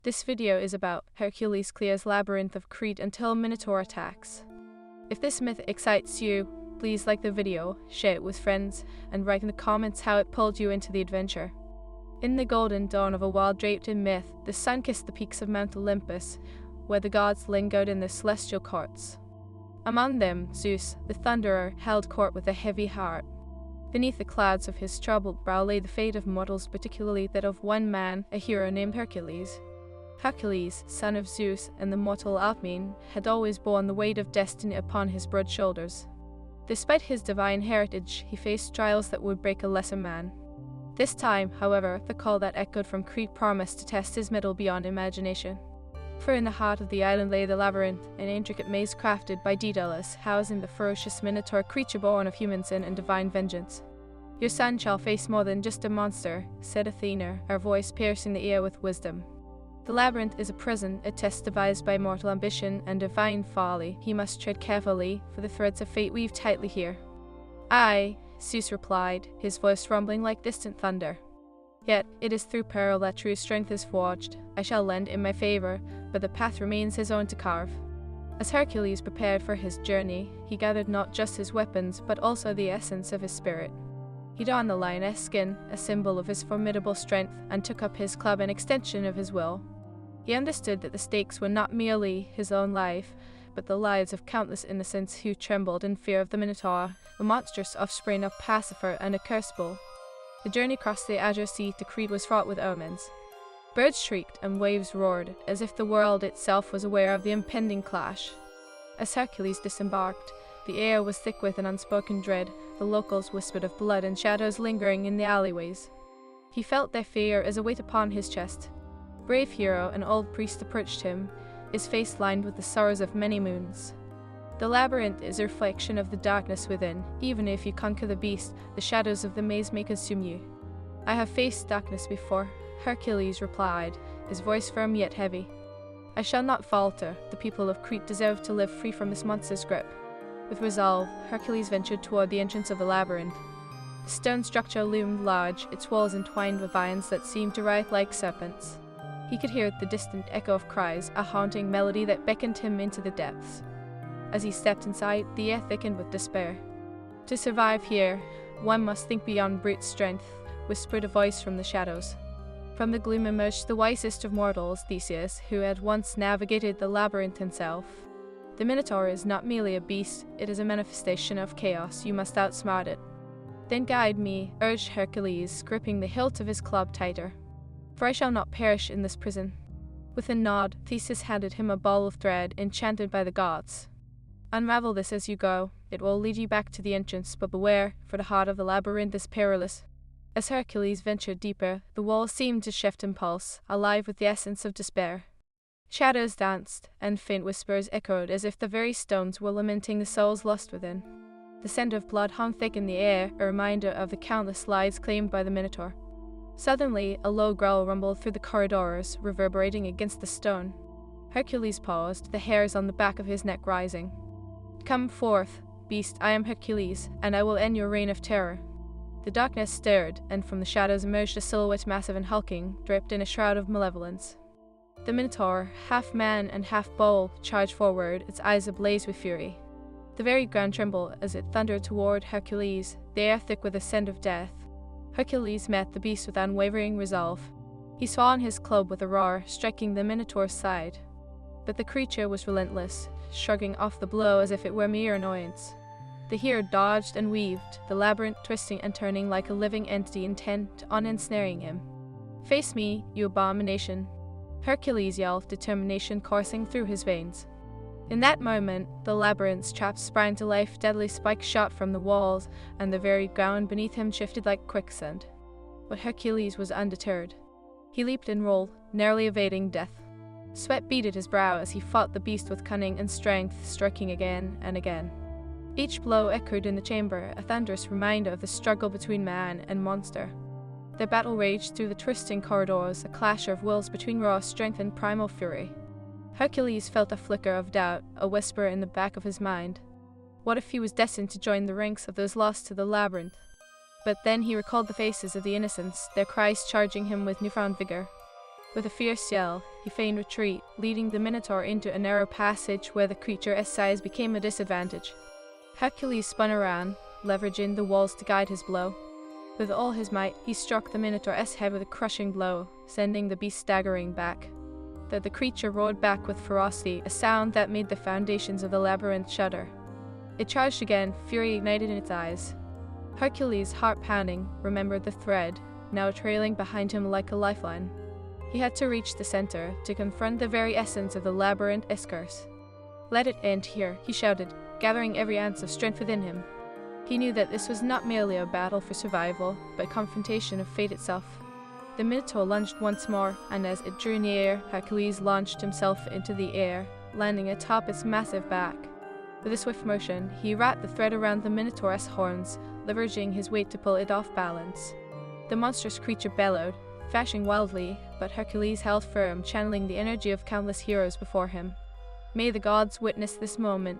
This video is about Hercules clears Labyrinth of Crete until Minotaur attacks. If this myth excites you, please like the video, share it with friends, and write in the comments how it pulled you into the adventure. In the golden dawn of a world draped in myth, the sun kissed the peaks of Mount Olympus, where the gods lingered in their celestial courts. Among them, Zeus, the thunderer, held court with a heavy heart. Beneath the clouds of his troubled brow lay the fate of mortals, particularly that of one man, a hero named Hercules. Hercules, son of Zeus and the mortal Alcmene, had always borne the weight of destiny upon his broad shoulders. Despite his divine heritage, he faced trials that would break a lesser man. This time, however, the call that echoed from Crete promised to test his mettle beyond imagination. For in the heart of the island lay the Labyrinth, an intricate maze crafted by Daedalus, housing the ferocious Minotaur, creature born of human sin and divine vengeance. "Your son shall face more than just a monster," said Athena, her voice piercing the ear with wisdom. "The Labyrinth is a prison, a test devised by mortal ambition and divine folly. He must tread carefully, for the threads of fate weave tightly here." "Aye," Zeus replied, his voice rumbling like distant thunder. "Yet it is through peril that true strength is forged. I shall lend in my favor, but the path remains his own to carve." As Hercules prepared for his journey, he gathered not just his weapons, but also the essence of his spirit. He donned the lioness skin, a symbol of his formidable strength, and took up his club, an extension of his will. He understood that the stakes were not merely his own life, but the lives of countless innocents who trembled in fear of the Minotaur, the monstrous offspring of Pasiphae and accursed bull. The journey across the azure sea to Crete was fraught with omens. Birds shrieked and waves roared, as if the world itself was aware of the impending clash. As Hercules disembarked, the air was thick with an unspoken dread. The locals whispered of blood and shadows lingering in the alleyways. He felt their fear as a weight upon his chest. Brave hero, an old priest approached him, his face lined with the sorrows of many moons. "The labyrinth is a reflection of the darkness within. Even if you conquer the beast, the shadows of the maze may consume you." "I have faced darkness before," Hercules replied, his voice firm yet heavy. "I shall not falter. The people of Crete deserve to live free from this monster's grip." With resolve, Hercules ventured toward the entrance of the labyrinth. The stone structure loomed large, its walls entwined with vines that seemed to writhe like serpents. He could hear the distant echo of cries, a haunting melody that beckoned him into the depths. As he stepped inside, the air thickened with despair. "To survive here, one must think beyond brute strength," whispered a voice from the shadows. From the gloom emerged the wisest of mortals, Theseus, who had once navigated the labyrinth himself. "The Minotaur is not merely a beast, it is a manifestation of chaos. You must outsmart it." "Then guide me," urged Hercules, gripping the hilt of his club tighter. "For I shall not perish in this prison." With a nod, Theseus handed him a ball of thread enchanted by the gods. "Unravel this as you go. It will lead you back to the entrance, but beware, for the heart of the labyrinth is perilous." As Hercules ventured deeper, the walls seemed to shift in pulse, alive with the essence of despair. Shadows danced, and faint whispers echoed as if the very stones were lamenting the souls lost within. The scent of blood hung thick in the air, a reminder of the countless lives claimed by the Minotaur. Suddenly, a low growl rumbled through the corridors, reverberating against the stone. Hercules paused, the hairs on the back of his neck rising. "Come forth, beast, I am Hercules, and I will end your reign of terror." The darkness stirred, and from the shadows emerged a silhouette massive and hulking, draped in a shroud of malevolence. The Minotaur, half man and half bull, charged forward, its eyes ablaze with fury. The very ground trembled as it thundered toward Hercules, the air thick with the scent of death. Hercules met the beast with unwavering resolve. He swung his club with a roar, striking the Minotaur's side. But the creature was relentless, shrugging off the blow as if it were mere annoyance. The hero dodged and weaved, the labyrinth twisting and turning like a living entity intent on ensnaring him. "Face me, you abomination!" Hercules yelled, determination coursing through his veins. In that moment, the labyrinth's traps sprang to life, deadly spikes shot from the walls, and the very ground beneath him shifted like quicksand. But Hercules was undeterred. He leaped and rolled, narrowly evading death. Sweat beaded his brow as he fought the beast with cunning and strength, striking again and again. Each blow echoed in the chamber, a thunderous reminder of the struggle between man and monster. Their battle raged through the twisting corridors, a clash of wills between raw strength and primal fury. Hercules felt a flicker of doubt, a whisper in the back of his mind. What if he was destined to join the ranks of those lost to the labyrinth? But then he recalled the faces of the innocents, their cries charging him with newfound vigor. With a fierce yell, he feigned retreat, leading the Minotaur into a narrow passage where the creature's size became a disadvantage. Hercules spun around, leveraging the walls to guide his blow. With all his might, he struck the Minotaur's head with a crushing blow, sending the beast staggering back. The creature roared back with ferocity, a sound that made the foundations of the labyrinth shudder. It charged again, fury ignited in its eyes. Hercules, heart pounding, remembered the thread, now trailing behind him like a lifeline. He had to reach the center, to confront the very essence of the labyrinth's curse. "Let it end here," he shouted, gathering every ounce of strength within him. He knew that this was not merely a battle for survival, but a confrontation of fate itself. The Minotaur lunged once more, and as it drew near, Hercules launched himself into the air, landing atop its massive back. With a swift motion, he wrapped the thread around the Minotaur's horns, leveraging his weight to pull it off balance. The monstrous creature bellowed, flashing wildly, but Hercules held firm, channeling the energy of countless heroes before him. "May the gods witness this moment,"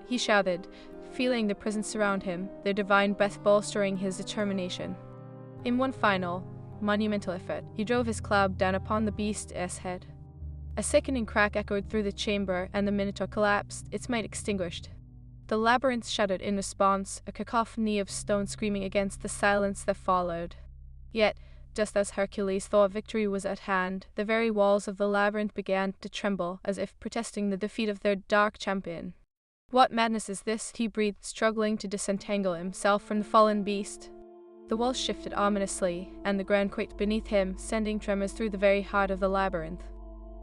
he shouted, feeling the presence surround him, their divine breath bolstering his determination. In one final, monumental effort, he drove his club down upon the beast's head. A sickening crack echoed through the chamber, and the Minotaur collapsed, its might extinguished. The labyrinth shuddered in response, a cacophony of stones screaming against the silence that followed. Yet, just as Hercules thought victory was at hand, the very walls of the labyrinth began to tremble, as if protesting the defeat of their dark champion. "What madness is this?" he breathed, struggling to disentangle himself from the fallen beast. The walls shifted ominously, and the ground quaked beneath him, sending tremors through the very heart of the labyrinth.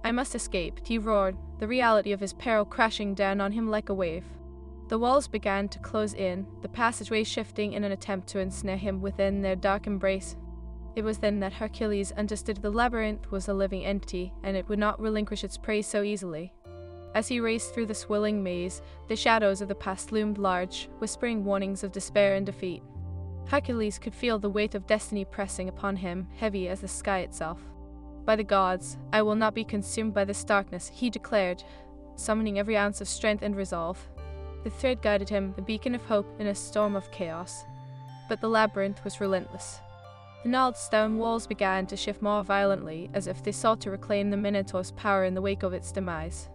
"I must escape," he roared, the reality of his peril crashing down on him like a wave. The walls began to close in, the passageway shifting in an attempt to ensnare him within their dark embrace. It was then that Hercules understood the labyrinth was a living entity, and it would not relinquish its prey so easily. As he raced through the swirling maze, the shadows of the past loomed large, whispering warnings of despair and defeat. Hercules could feel the weight of destiny pressing upon him, heavy as the sky itself. "By the gods, I will not be consumed by this darkness," he declared, summoning every ounce of strength and resolve. The thread guided him, a beacon of hope in a storm of chaos. But the labyrinth was relentless. The gnarled stone walls began to shift more violently, as if they sought to reclaim the Minotaur's power in the wake of its demise.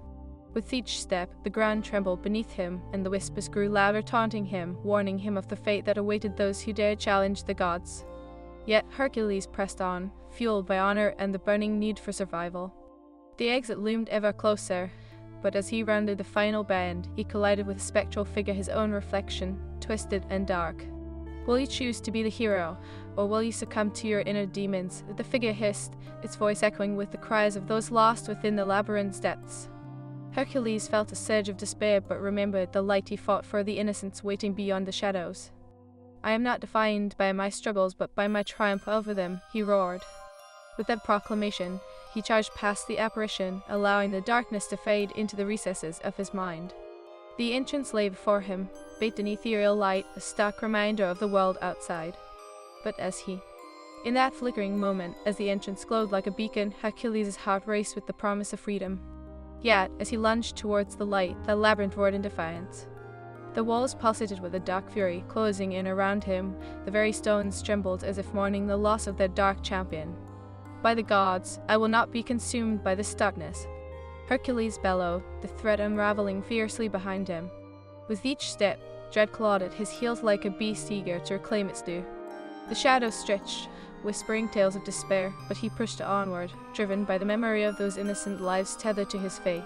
With each step, the ground trembled beneath him, and the whispers grew louder, taunting him, warning him of the fate that awaited those who dared challenge the gods. Yet Hercules pressed on, fueled by honor and the burning need for survival. The exit loomed ever closer, but as he rounded the final bend, he collided with a spectral figure, his own reflection, twisted and dark. "Will you choose to be the hero, or will you succumb to your inner demons?" the figure hissed, its voice echoing with the cries of those lost within the labyrinth's depths. Hercules felt a surge of despair, but remembered the light he fought for, the innocents waiting beyond the shadows. "I am not defined by my struggles, but by my triumph over them," he roared. With that proclamation, he charged past the apparition, allowing the darkness to fade into the recesses of his mind. The entrance lay before him, bathed in ethereal light, a stark reminder of the world outside. But in that flickering moment, as the entrance glowed like a beacon, Hercules' heart raced with the promise of freedom. Yet, as he lunged towards the light, the labyrinth roared in defiance. The walls pulsated with a dark fury, closing in around him. The very stones trembled as if mourning the loss of their dark champion. "By the gods, I will not be consumed by this darkness," Hercules bellowed, the thread unraveling fiercely behind him. With each step, dread clawed at his heels like a beast eager to reclaim its due. The shadows stretched, whispering tales of despair, but he pushed onward, driven by the memory of those innocent lives tethered to his fate.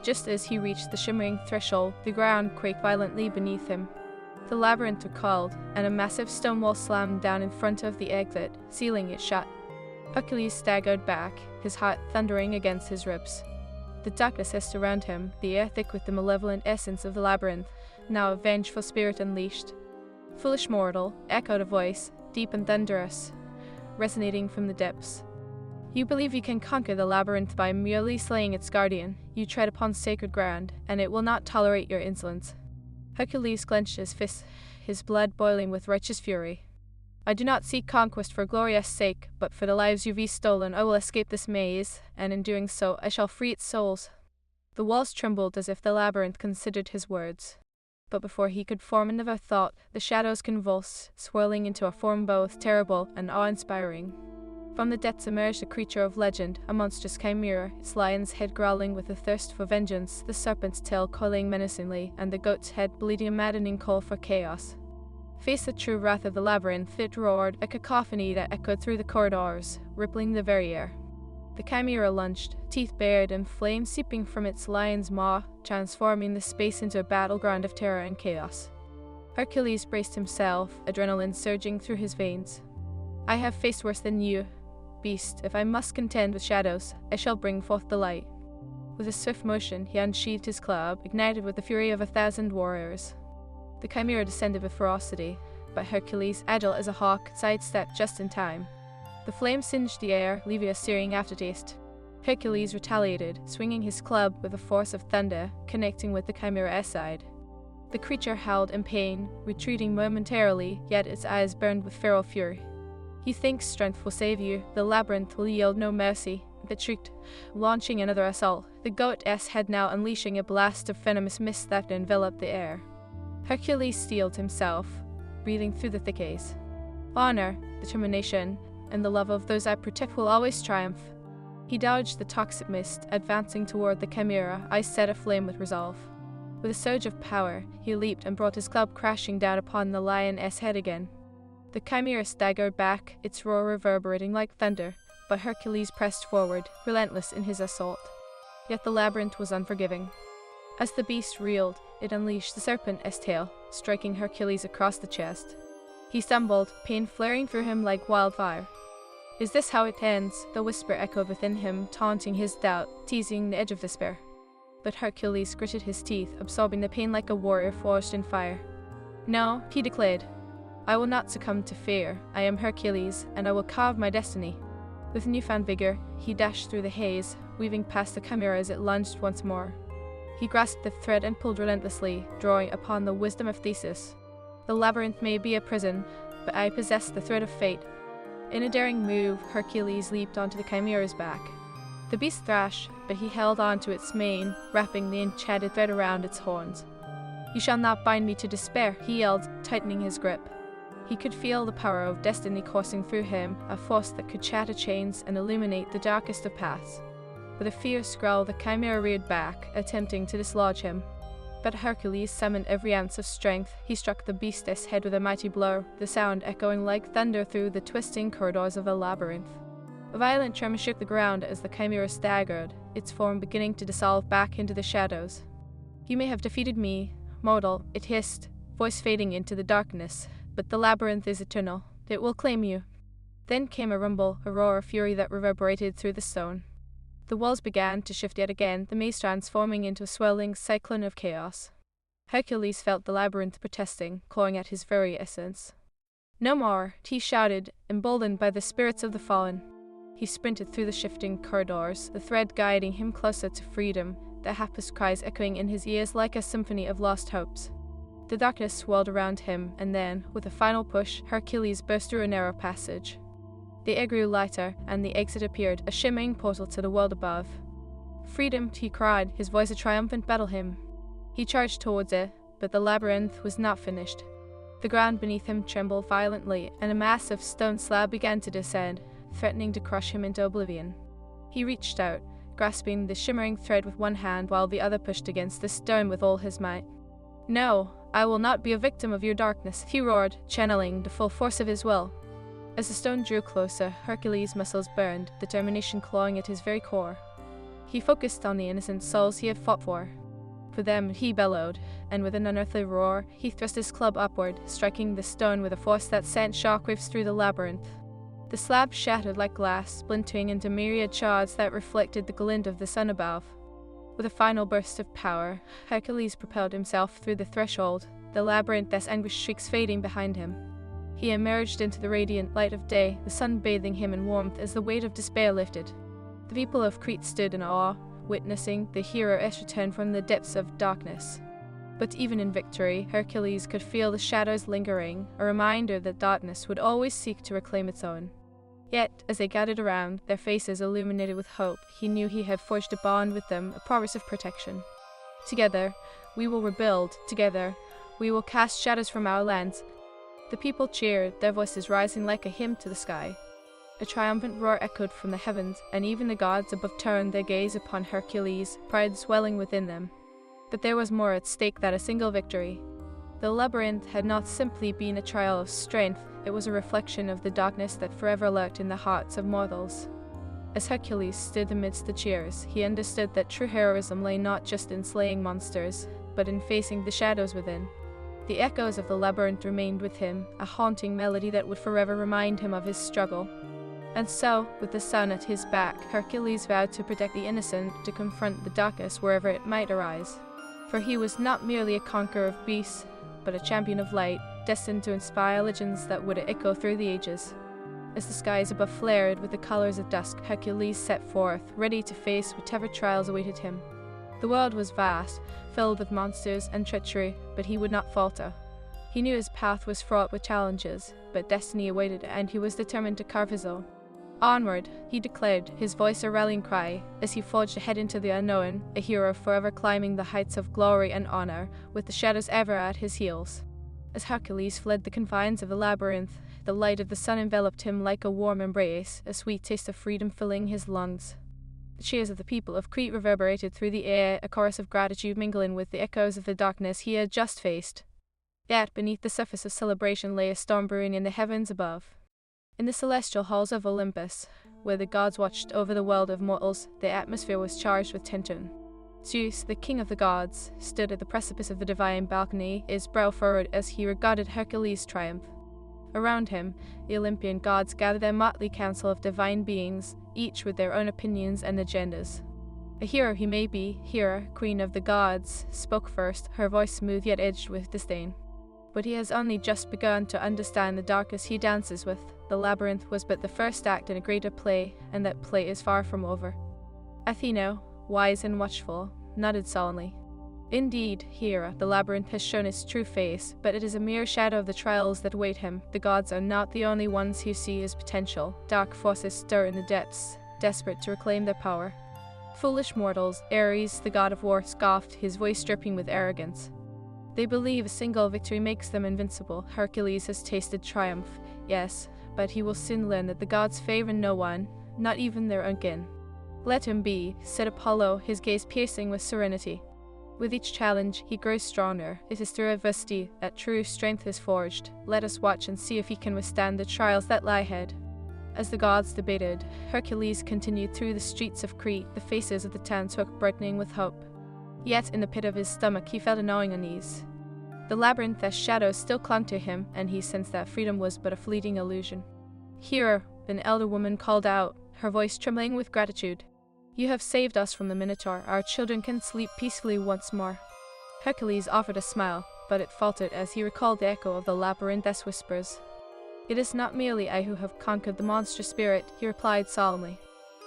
Just as he reached the shimmering threshold, the ground quaked violently beneath him. The labyrinth recoiled, and a massive stone wall slammed down in front of the exit, sealing it shut. Hercules staggered back, his heart thundering against his ribs. The darkness hissed around him, the air thick with the malevolent essence of the labyrinth, now a vengeful spirit unleashed. "Foolish mortal," echoed a voice, deep and thunderous, resonating from the depths. "You believe you can conquer the labyrinth by merely slaying its guardian. You tread upon sacred ground, and it will not tolerate your insolence." Hercules clenched his fists, his blood boiling with righteous fury. "I do not seek conquest for glorious sake, but for the lives you've stolen. I will escape this maze, and in doing so, I shall free its souls." The walls trembled as if the labyrinth considered his words. But before he could form another thought, the shadows convulsed, swirling into a form both terrible and awe-inspiring. From the depths emerged a creature of legend, a monstrous chimera, its lion's head growling with a thirst for vengeance, the serpent's tail coiling menacingly, and the goat's head bleeding a maddening call for chaos. Face the true wrath of the labyrinth, it roared, a cacophony that echoed through the corridors, rippling the very air. The chimera lunged, teeth bared and flame seeping from its lion's maw, transforming the space into a battleground of terror and chaos. Hercules braced himself, adrenaline surging through his veins. "I have faced worse than you, beast. If I must contend with shadows, I shall bring forth the light." With a swift motion, he unsheathed his club, ignited with the fury of 1,000 warriors. The chimera descended with ferocity, but Hercules, agile as a hawk, sidestepped just in time. The flame singed the air, leaving a searing aftertaste. Hercules retaliated, swinging his club with the force of thunder, connecting with the chimera's side. The creature howled in pain, retreating momentarily, yet its eyes burned with feral fury. "You think strength will save you, the labyrinth will yield no mercy," it shrieked, launching another assault, the goat's head now unleashing a blast of venomous mist that enveloped the air. Hercules steeled himself, breathing through the thick haze. "Honor, determination, and the love of those I protect will always triumph." He dodged the toxic mist, advancing toward the chimera, eyes set aflame with resolve. With a surge of power, he leaped and brought his club crashing down upon the lion's head again. The chimera staggered back, its roar reverberating like thunder, but Hercules pressed forward, relentless in his assault. Yet the labyrinth was unforgiving. As the beast reeled, it unleashed the serpent's tail, striking Hercules across the chest. He stumbled, pain flaring through him like wildfire. "Is this how it ends?" the whisper echoed within him, taunting his doubt, teasing the edge of despair. But Hercules gritted his teeth, absorbing the pain like a warrior forged in fire. "No," he declared. "I will not succumb to fear. I am Hercules, and I will carve my destiny." With newfound vigor, he dashed through the haze, weaving past the chimera as it lunged once more. He grasped the thread and pulled relentlessly, drawing upon the wisdom of Theseus. "The labyrinth may be a prison, but I possess the thread of fate." In a daring move, Hercules leaped onto the chimera's back. The beast thrashed, but he held on to its mane, wrapping the enchanted thread around its horns. "You shall not bind me to despair," he yelled, tightening his grip. He could feel the power of destiny coursing through him, a force that could shatter chains and illuminate the darkest of paths. With a fierce growl, the chimera reared back, attempting to dislodge him. But Hercules summoned every ounce of strength. He struck the beast's head with a mighty blow, the sound echoing like thunder through the twisting corridors of a labyrinth. A violent tremor shook the ground as the chimera staggered, its form beginning to dissolve back into the shadows. "You may have defeated me, mortal," it hissed, voice fading into the darkness, "but the labyrinth is eternal. It will claim you." Then came a rumble, a roar of fury that reverberated through the stone. The walls began to shift yet again, the maze transforming into a swirling cyclone of chaos. Hercules felt the labyrinth protesting, clawing at his very essence. "No more," he shouted, emboldened by the spirits of the fallen. He sprinted through the shifting corridors, the thread guiding him closer to freedom, the happiest cries echoing in his ears like a symphony of lost hopes. The darkness swirled around him, and then, with a final push, Hercules burst through a narrow passage. The air grew lighter, and the exit appeared, a shimmering portal to the world above. "Freedom!" he cried, his voice a triumphant battle hymn. He charged towards it, but the labyrinth was not finished. The ground beneath him trembled violently, and a massive stone slab began to descend, threatening to crush him into oblivion. He reached out, grasping the shimmering thread with one hand while the other pushed against the stone with all his might. "No, I will not be a victim of your darkness," he roared, channeling the full force of his will. As the stone drew closer, Hercules' muscles burned, determination clawing at his very core. He focused on the innocent souls he had fought for. For them, he bellowed, and with an unearthly roar, he thrust his club upward, striking the stone with a force that sent shockwaves through the labyrinth. The slab shattered like glass, splintering into myriad shards that reflected the glint of the sun above. With a final burst of power, Hercules propelled himself through the threshold, the labyrinth's anguished shrieks fading behind him. He emerged into the radiant light of day, the sun bathing him in warmth as the weight of despair lifted. The people of Crete stood in awe, witnessing the hero's return from the depths of darkness. But even in victory, Hercules could feel the shadows lingering, a reminder that darkness would always seek to reclaim its own. Yet, as they gathered around, their faces illuminated with hope, he knew he had forged a bond with them, a promise of protection. "Together, we will rebuild. Together, we will cast shadows from our lands." The people cheered, their voices rising like a hymn to the sky. A triumphant roar echoed from the heavens, and even the gods above turned their gaze upon Hercules, pride swelling within them. But there was more at stake than a single victory. The labyrinth had not simply been a trial of strength, it was a reflection of the darkness that forever lurked in the hearts of mortals. As Hercules stood amidst the cheers, he understood that true heroism lay not just in slaying monsters, but in facing the shadows within. The echoes of the labyrinth remained with him, a haunting melody that would forever remind him of his struggle. And so, with the sun at his back, Hercules vowed to protect the innocent, to confront the darkness wherever it might arise. For he was not merely a conqueror of beasts, but a champion of light, destined to inspire legends that would echo through the ages. As the skies above flared with the colors of dusk, Hercules set forth, ready to face whatever trials awaited him. The world was vast, filled with monsters and treachery, but he would not falter. He knew his path was fraught with challenges, but destiny awaited, and he was determined to carve his own. Onward, he declared, his voice a rallying cry, as he forged ahead into the unknown, a hero forever climbing the heights of glory and honor, with the shadows ever at his heels. As Hercules fled the confines of the labyrinth, the light of the sun enveloped him like a warm embrace, a sweet taste of freedom filling his lungs. The cheers of the people of Crete reverberated through the air, a chorus of gratitude mingling with the echoes of the darkness he had just faced. Yet beneath the surface of celebration lay a storm brewing in the heavens above. In the celestial halls of Olympus, where the gods watched over the world of mortals, the atmosphere was charged with tension. Zeus, the king of the gods, stood at the precipice of the divine balcony, his brow furrowed as he regarded Hercules' triumph. Around him, the Olympian gods gathered their motley council of divine beings, each with their own opinions and agendas. A hero he may be, Hera, queen of the gods, spoke first, her voice smooth yet edged with disdain. But he has only just begun to understand the darkness he dances with. The labyrinth was but the first act in a greater play, and that play is far from over. Athena, wise and watchful, nodded solemnly. Indeed, Hera, the labyrinth has shown its true face, but it is a mere shadow of the trials that await him. The gods are not the only ones who see his potential. Dark forces stir in the depths, desperate to reclaim their power. Foolish mortals, Ares, the god of war, scoffed, his voice dripping with arrogance. They believe a single victory makes them invincible. Hercules has tasted triumph, yes, but he will soon learn that the gods favor no one, not even their own kin. Let him be, said Apollo, his gaze piercing with serenity. With each challenge, he grows stronger. It is through adversity that true strength is forged. Let us watch and see if he can withstand the trials that lie ahead. As the gods debated, Hercules continued through the streets of Crete, the faces of the townsfolk brightening with hope. Yet in the pit of his stomach he felt a gnawing unease. The labyrinth's shadows still clung to him, and he sensed that freedom was but a fleeting illusion. Here, an elder woman called out, her voice trembling with gratitude. You have saved us from the Minotaur. Our children can sleep peacefully once more. Hercules offered a smile, but it faltered as he recalled the echo of the labyrinth's whispers. It is not merely I who have conquered the monster spirit, he replied solemnly.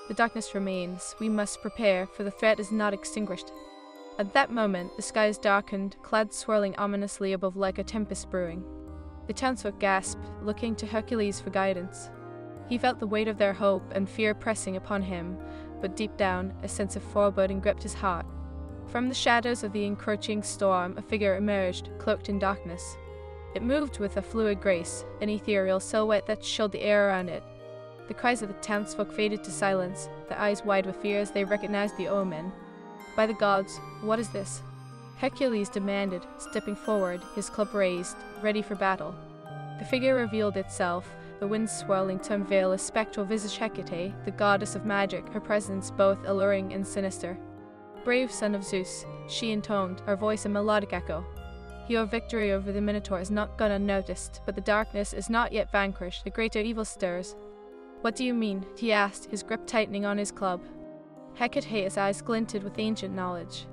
The darkness remains. We must prepare, for the threat is not extinguished. At that moment, the skies darkened, clouds swirling ominously above like a tempest brewing. The townsfolk gasped, looking to Hercules for guidance. He felt the weight of their hope and fear pressing upon him, but deep down, a sense of foreboding gripped his heart. From the shadows of the encroaching storm, a figure emerged, cloaked in darkness. It moved with a fluid grace, an ethereal silhouette that chilled the air around it. The cries of the townsfolk faded to silence, their eyes wide with fear as they recognized the omen. By the gods, what is this? Hercules demanded, stepping forward, his club raised, ready for battle. The figure revealed itself, the wind swirling to unveil a spectral visaged Hecate, the goddess of magic, her presence both alluring and sinister. Brave son of Zeus, she intoned, her voice a melodic echo. Your victory over the Minotaur is not gone unnoticed, but the darkness is not yet vanquished, the greater evil stirs. What do you mean? He asked, his grip tightening on his club. Hecate's eyes glinted with ancient knowledge.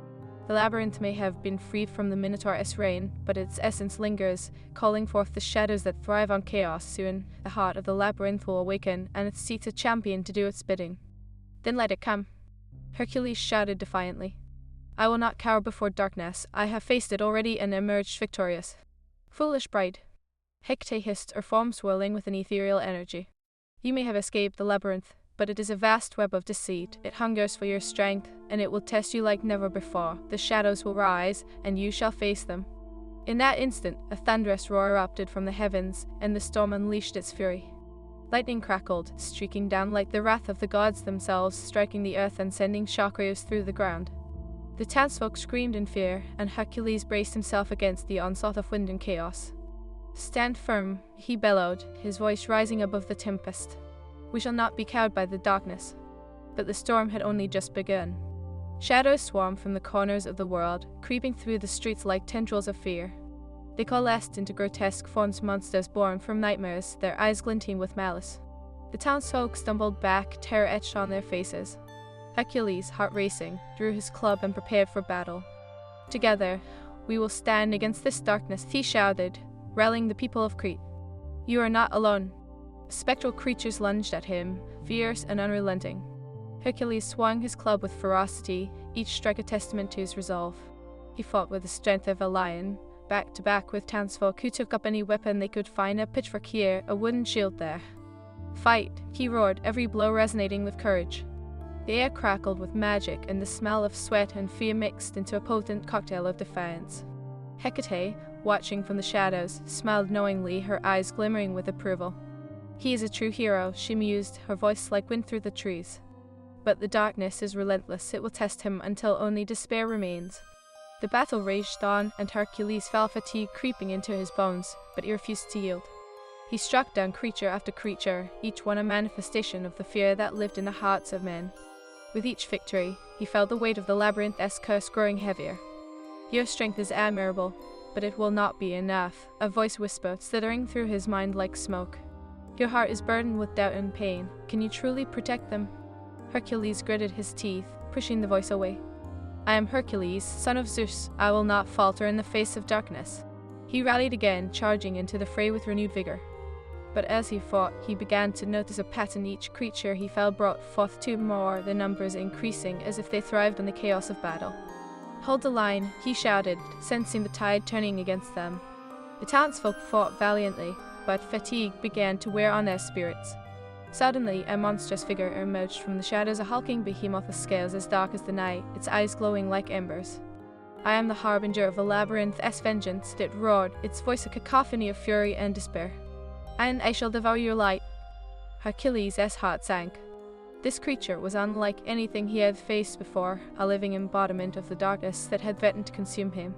The labyrinth may have been freed from the Minotaur's reign, but its essence lingers, calling forth the shadows that thrive on chaos. Soon, the heart of the labyrinth will awaken, and it seeks a champion to do its bidding. Then let it come. Hercules shouted defiantly. I will not cower before darkness. I have faced it already and emerged victorious. Foolish bride. Hecate hissed, her form swirling with an ethereal energy. You may have escaped the labyrinth, but it is a vast web of deceit. It hungers for your strength, and it will test you like never before. The shadows will rise, and you shall face them. In that instant, a thunderous roar erupted from the heavens, and the storm unleashed its fury. Lightning crackled, streaking down like the wrath of the gods themselves, striking the earth and sending shockwaves through the ground. The townsfolk screamed in fear, and Hercules braced himself against the onslaught of wind and chaos. "Stand firm," he bellowed, his voice rising above the tempest. "We shall not be cowed by the darkness." But the storm had only just begun. Shadows swarmed from the corners of the world, creeping through the streets like tendrils of fear. They coalesced into grotesque forms, monsters born from nightmares, their eyes glinting with malice. The townsfolk stumbled back, terror etched on their faces. Hercules, heart racing, drew his club and prepared for battle. "Together, we will stand against this darkness," he shouted, rallying the people of Crete. "You are not alone." Spectral creatures lunged at him, fierce and unrelenting. Hercules swung his club with ferocity, each strike a testament to his resolve. He fought with the strength of a lion, back to back with townsfolk who took up any weapon they could find, a pitchfork here, a wooden shield there. "Fight!" he roared, every blow resonating with courage. The air crackled with magic, and the smell of sweat and fear mixed into a potent cocktail of defiance. Hecate, watching from the shadows, smiled knowingly, her eyes glimmering with approval. "He is a true hero," she mused, her voice like wind through the trees. "But the darkness is relentless, it will test him until only despair remains." The battle raged on, and Hercules felt fatigue creeping into his bones, but he refused to yield. He struck down creature after creature, each one a manifestation of the fear that lived in the hearts of men. With each victory, he felt the weight of the labyrinth-esque curse growing heavier. "Your strength is admirable, but it will not be enough," a voice whispered, slithering through his mind like smoke. "Your heart is burdened with doubt and pain. Can you truly protect them?" Hercules gritted his teeth, pushing the voice away. "I am Hercules, son of Zeus. I will not falter in the face of darkness." He rallied again, charging into the fray with renewed vigor. But as he fought, he began to notice a pattern. Each creature he fell brought forth two more, their numbers increasing as if they thrived in the chaos of battle. "Hold the line," he shouted, sensing the tide turning against them. The townsfolk fought valiantly, but fatigue began to wear on their spirits. Suddenly, a monstrous figure emerged from the shadows, a hulking behemoth with scales as dark as the night, its eyes glowing like embers. "I am the harbinger of the labyrinth's vengeance," it roared, its voice a cacophony of fury and despair. "And I shall devour your light." Hercules' heart sank. This creature was unlike anything he had faced before, a living embodiment of the darkness that had threatened to consume him.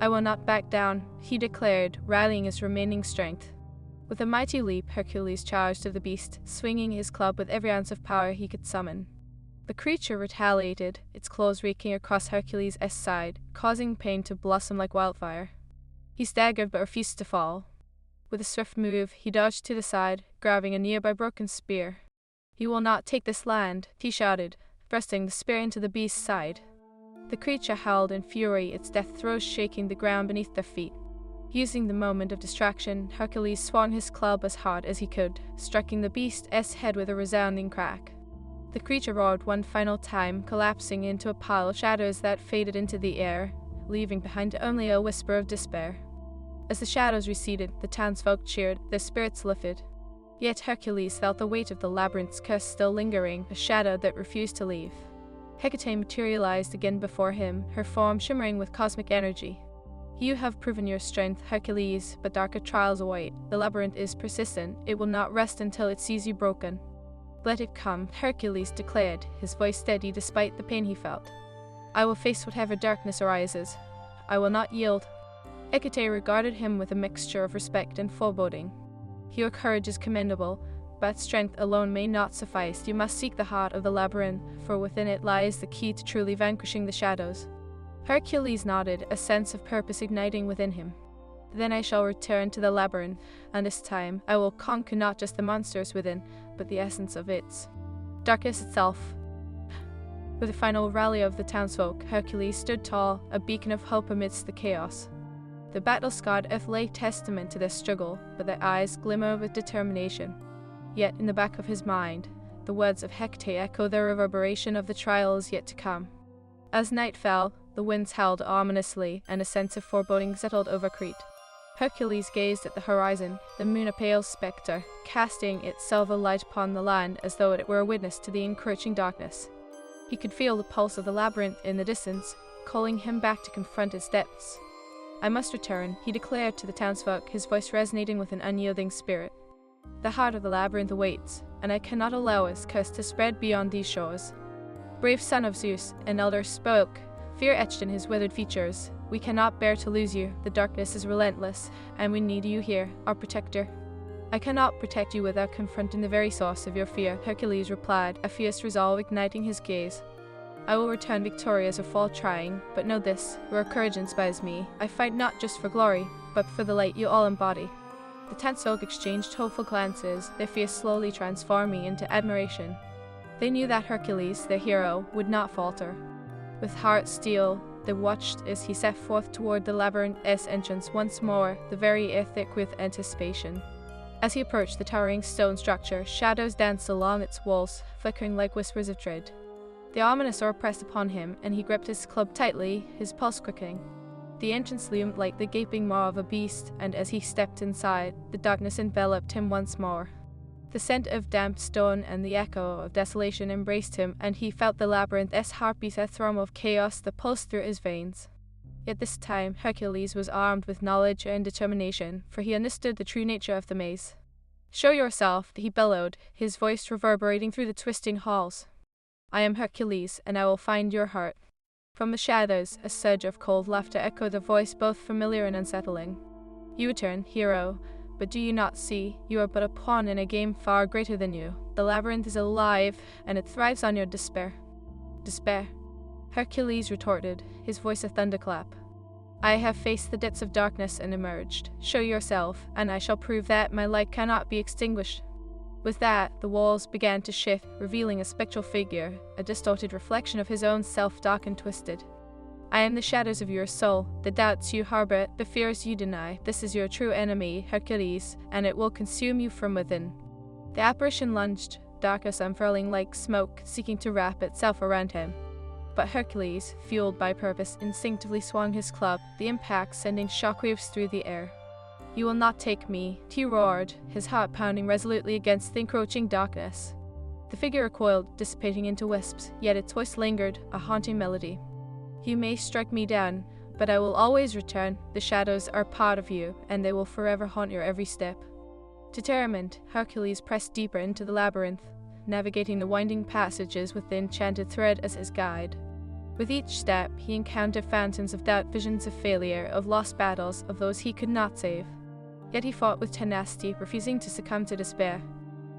"I will not back down," he declared, rallying his remaining strength. With a mighty leap, Hercules charged at the beast, swinging his club with every ounce of power he could summon. The creature retaliated, its claws raking across Hercules' side, causing pain to blossom like wildfire. He staggered but refused to fall. With a swift move, he dodged to the side, grabbing a nearby broken spear. "You will not take this land," he shouted, thrusting the spear into the beast's side. The creature howled in fury, its death throes shaking the ground beneath their feet. Using the moment of distraction, Hercules swung his club as hard as he could, striking the beast's head with a resounding crack. The creature roared one final time, collapsing into a pile of shadows that faded into the air, leaving behind only a whisper of despair. As the shadows receded, the townsfolk cheered, their spirits lifted. Yet Hercules felt the weight of the labyrinth's curse still lingering, a shadow that refused to leave. Hecate materialized again before him, her form shimmering with cosmic energy. "You have proven your strength, Hercules, but darker trials await. The labyrinth is persistent. It will not rest until it sees you broken." "Let it come," Hercules declared, his voice steady despite the pain he felt. "I will face whatever darkness arises. I will not yield." Hecate regarded him with a mixture of respect and foreboding. "Your courage is commendable, but strength alone may not suffice. You must seek the heart of the labyrinth, for within it lies the key to truly vanquishing the shadows." Hercules nodded, a sense of purpose igniting within him. "Then I shall return to the labyrinth, and this time I will conquer not just the monsters within, but the essence of its darkness itself." With a final rally of the townsfolk, Hercules stood tall, a beacon of hope amidst the chaos. The battle-scarred earth lay testament to their struggle, but their eyes glimmer with determination. Yet in the back of his mind, the words of Hecate echo the reverberation of the trials yet to come. As night fell, the winds howled ominously, and a sense of foreboding settled over Crete. Hercules gazed at the horizon, the moon a pale spectre, casting its silver light upon the land as though it were a witness to the encroaching darkness. He could feel the pulse of the labyrinth in the distance, calling him back to confront its depths. "I must return," he declared to the townsfolk, his voice resonating with an unyielding spirit. The heart of the labyrinth awaits, and I cannot allow its curse to spread beyond these shores. Brave son of Zeus, an elder spoke, fear etched in his withered features. We cannot bear to lose you. The darkness is relentless, and we need you here, our protector. I cannot protect you without confronting the very source of your fear, Hercules replied, a fierce resolve igniting his gaze. I will return victorious or fall trying, but know this, your courage inspires me. I fight not just for glory, but for the light you all embody. The tense folk exchanged hopeful glances, their fear slowly transforming into admiration. They knew that Hercules, their hero, would not falter. With heart steel, they watched as he set forth toward the labyrinth's entrance once more, the very air thick with anticipation. As he approached the towering stone structure, shadows danced along its walls, flickering like whispers of dread. The ominous aura pressed upon him, and he gripped his club tightly, his pulse quickening. The entrance loomed like the gaping maw of a beast, and as he stepped inside, the darkness enveloped him once more. The scent of damp stone and the echo of desolation embraced him, and he felt the labyrinth's heartbeat, a thrum of chaos that pulsed through his veins. Yet this time, Hercules was armed with knowledge and determination, for he understood the true nature of the maze. Show yourself, he bellowed, his voice reverberating through the twisting halls. I am Hercules, and I will find your heart. From the shadows, a surge of cold laughter echoed a voice both familiar and unsettling. You return, hero, but do you not see, you are but a pawn in a game far greater than you. The labyrinth is alive, and it thrives on your despair. Despair? Hercules retorted, his voice a thunderclap. I have faced the depths of darkness and emerged. Show yourself, and I shall prove that my light cannot be extinguished. With that, the walls began to shift, revealing a spectral figure, a distorted reflection of his own self, dark and twisted. I am the shadows of your soul, the doubts you harbor, the fears you deny. This is your true enemy, Hercules, and it will consume you from within. The apparition lunged, darkness unfurling like smoke, seeking to wrap itself around him. But Hercules, fueled by purpose, instinctively swung his club, the impact sending shockwaves through the air. You will not take me, he roared, his heart pounding resolutely against the encroaching darkness. The figure recoiled, dissipating into wisps, yet its voice lingered, a haunting melody. You may strike me down, but I will always return. The shadows are part of you, and they will forever haunt your every step. Determined, Hercules pressed deeper into the labyrinth, navigating the winding passages with the enchanted thread as his guide. With each step, he encountered phantoms of doubt, visions of failure, of lost battles, of those he could not save. Yet he fought with tenacity, refusing to succumb to despair.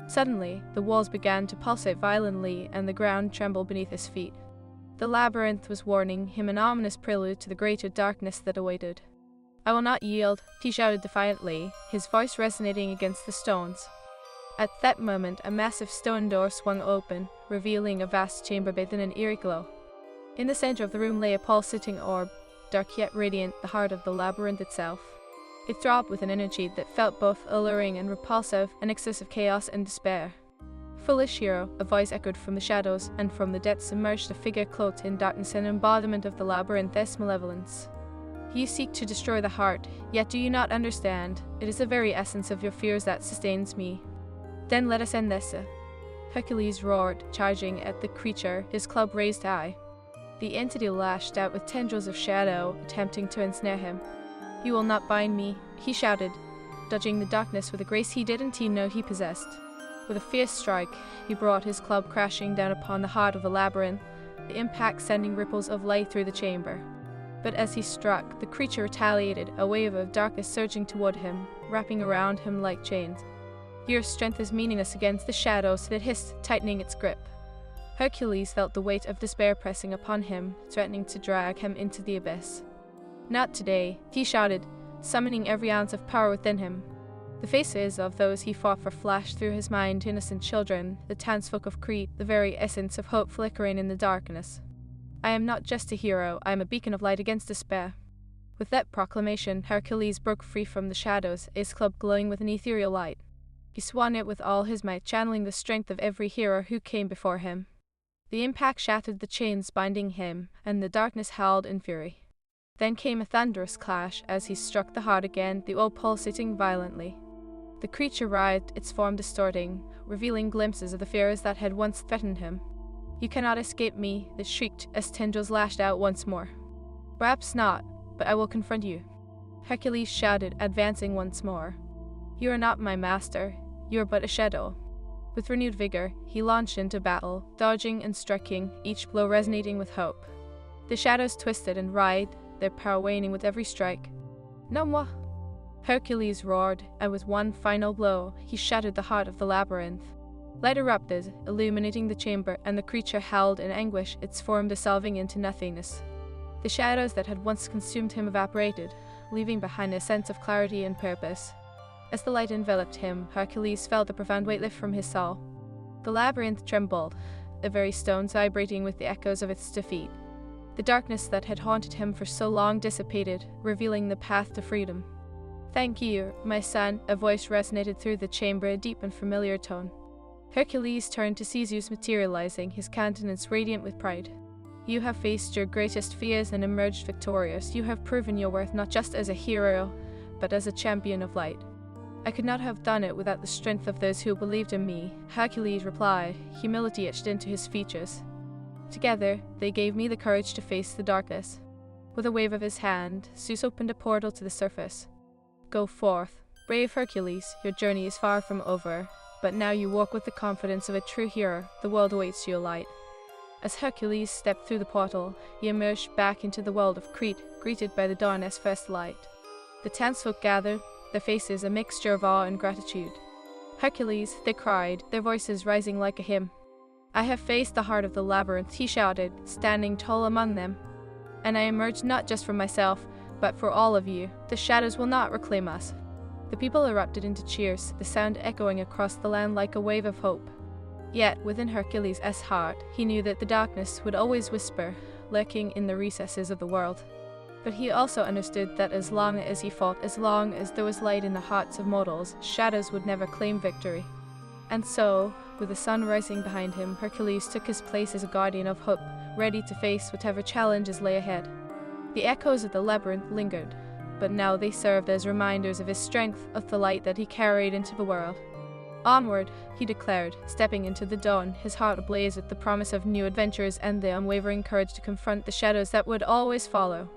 Suddenly, the walls began to pulsate violently, and the ground trembled beneath his feet. The labyrinth was warning him, an ominous prelude to the greater darkness that awaited. I will not yield, he shouted defiantly, his voice resonating against the stones. At that moment, a massive stone door swung open, revealing a vast chamber bathed in an eerie glow. In the center of the room lay a pulsating orb, dark yet radiant, the heart of the labyrinth itself. It throbbed with an energy that felt both alluring and repulsive, an excess of chaos and despair. Foolish hero, a voice echoed from the shadows, and from the depths emerged a figure cloaked in darkness, an embodiment of the labyrinth's malevolence. You seek to destroy the heart, yet do you not understand? It is the very essence of your fears that sustains me. Then let us end this. Hercules roared, charging at the creature, his club raised high. The entity lashed out with tendrils of shadow, attempting to ensnare him. You will not bind me, he shouted, dodging the darkness with a grace he didn't even know he possessed. With a fierce strike, he brought his club crashing down upon the heart of the labyrinth, the impact sending ripples of light through the chamber. But as he struck, the creature retaliated, a wave of darkness surging toward him, wrapping around him like chains. Your strength is meaningless against the shadows, it hissed, tightening its grip. Hercules felt the weight of despair pressing upon him, threatening to drag him into the abyss. Not today, he shouted, summoning every ounce of power within him. The faces of those he fought for flashed through his mind, innocent children, the townsfolk of Crete, the very essence of hope flickering in the darkness. I am not just a hero, I am a beacon of light against despair. With that proclamation, Hercules broke free from the shadows, his club glowing with an ethereal light. He swung it with all his might, channeling the strength of every hero who came before him. The impact shattered the chains binding him, and the darkness howled in fury. Then came a thunderous clash as he struck the heart again, the orb pulsating violently. The creature writhed, its form distorting, revealing glimpses of the fears that had once threatened him. You cannot escape me, it shrieked as tendrils lashed out once more. Perhaps not, but I will confront you. Hercules shouted, advancing once more. You are not my master. You're but a shadow." With renewed vigor, he launched into battle, dodging and striking, each blow resonating with hope. The shadows twisted and writhed, their power waning with every strike. "No more!" Hercules roared, and with one final blow, he shattered the heart of the labyrinth. Light erupted, illuminating the chamber, and the creature howled in anguish, its form dissolving into nothingness. The shadows that had once consumed him evaporated, leaving behind a sense of clarity and purpose. As the light enveloped him, Hercules felt a profound weight lift from his soul. The labyrinth trembled, the very stones vibrating with the echoes of its defeat. The darkness that had haunted him for so long dissipated, revealing the path to freedom. "Thank you, my son," a voice resonated through the chamber, a deep and familiar tone. Hercules turned to see Zeus materializing, his countenance radiant with pride. "You have faced your greatest fears and emerged victorious. You have proven your worth not just as a hero, but as a champion of light. I could not have done it without the strength of those who believed in me," Hercules replied, humility etched into his features. "Together, they gave me the courage to face the darkness." With a wave of his hand, Zeus opened a portal to the surface. "Go forth, brave Hercules, your journey is far from over, but now you walk with the confidence of a true hero. The world awaits your light." As Hercules stepped through the portal, he emerged back into the world of Crete, greeted by the dawn as first light. The townsfolk gathered, their faces a mixture of awe and gratitude. "Hercules," they cried, their voices rising like a hymn. "I have faced the heart of the labyrinth," he shouted, standing tall among them. "And I emerged not just for myself, but for all of you. The shadows will not reclaim us." The people erupted into cheers, the sound echoing across the land like a wave of hope. Yet, within Hercules' heart, he knew that the darkness would always whisper, lurking in the recesses of the world. But he also understood that as long as he fought, as long as there was light in the hearts of mortals, shadows would never claim victory. And so, with the sun rising behind him, Hercules took his place as a guardian of hope, ready to face whatever challenges lay ahead. The echoes of the labyrinth lingered, but now they served as reminders of his strength, of the light that he carried into the world. "Onward," he declared, stepping into the dawn, his heart ablaze with the promise of new adventures and the unwavering courage to confront the shadows that would always follow.